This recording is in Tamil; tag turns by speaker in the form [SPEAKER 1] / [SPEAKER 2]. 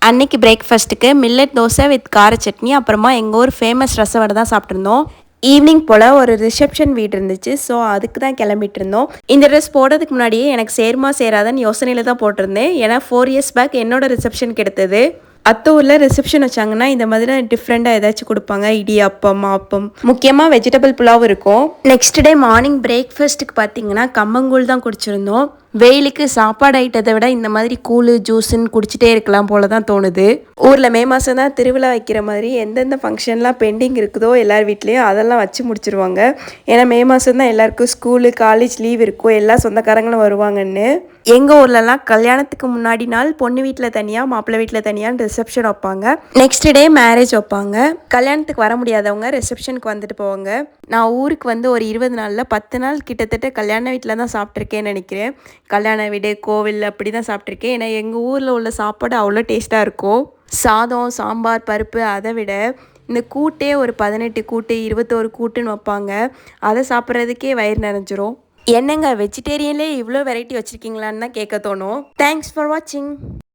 [SPEAKER 1] அன்னைக்கு பிரேக்ஃபாஸ்ட்டுக்கு மில்லட் தோசை வித் கார சட்னி, அப்புறமா எங்கள் ஊர் ஃபேமஸ் ரசவடை தான் சாப்பிட்ருந்தோம். ஈவினிங் போல் ஒரு ரிசப்ஷன் வீடு இருந்துச்சு. ஸோ அதுக்கு தான் கிளம்பிட்டு இருந்தோம். இந்த ட்ரெஸ் போடுறதுக்கு முன்னாடியே எனக்கு சேருமா சேராதான்னு யோசனையில் தான் போட்டிருந்தேன். ஏன்னா 4 இயர்ஸ் பேக் என்னோட ரிசப்ஷனுக்கு எடுத்தது. அத்த ஊரில் ரிசப்ஷன் வச்சாங்கன்னா இந்த மாதிரி டிஃப்ரெண்ட்டாக ஏதாச்சும் கொடுப்பாங்க. இடியாப்பம், ஆப்பம், முக்கியமாக வெஜிடபிள் புலாவ் இருக்கும். நெக்ஸ்ட் டே மார்னிங் பிரேக்ஃபாஸ்ட்டுக்கு பார்த்தீங்கன்னா கம்மங்கூழ் தான் குடிச்சிருந்தோம். வெயிலுக்கு சாப்பாடு ஐட்டத்தை விட இந்த மாதிரி கூழு ஜூஸுன்னு குடிச்சிட்டே இருக்கலாம் போல தான் தோணுது. ஊரில் மே மாதம் தான் திருவிழா வைக்கிற மாதிரி எந்தெந்த ஃபங்க்ஷன்லாம் பெண்டிங் இருக்குதோ எல்லார் வீட்லேயும் அதெல்லாம் வச்சு முடிச்சிருவாங்க. ஏன்னா மே மாதம் தான் எல்லாருக்கும் ஸ்கூலு காலேஜ் லீவ் இருக்கும், எல்லா சொந்தக்காரங்களும் வருவாங்கன்னு. எங்கள் ஊர்லலாம் கல்யாணத்துக்கு முன்னாடி நாள் பொண்ணு வீட்டில் தனியாக மாப்பிள்ளை வீட்டில் தனியாக ரிசப்ஷன் வைப்பாங்க. நெக்ஸ்ட் டே மேரேஜ் வைப்பாங்க. கல்யாணத்துக்கு வர முடியாதவங்க ரிசப்ஷனுக்கு வந்துட்டு போவாங்க. நான் ஊருக்கு வந்து ஒரு 20 நாளில் 10 நாள் கிட்டத்தட்ட கல்யாண வீட்டில் தான் சாப்பிட்ருக்கேன்னு நினைக்கிறேன். கல்யாண வீடு கோவில் அப்படி தான் சாப்பிட்ருக்கேன். ஏன்னா எங்கள் ஊரில் உள்ள சாப்பாடு அவ்வளோ டேஸ்ட்டாக இருக்கும். சாதம், சாம்பார், பருப்பு, அதை விட இந்த கூட்டே ஒரு 18 கூட்டு 21 கூட்டுன்னு வைப்பாங்க. அதை சாப்பிட்றதுக்கே வயிறு நிறைஞ்சிரும். என்னங்க வெஜிடேரியன்லேயே இவ்வளோ வெரைட்டி வச்சுருக்கீங்களான்னு தான் கேட்க தோணும். தேங்க்ஸ் ஃபார் வாட்சிங்.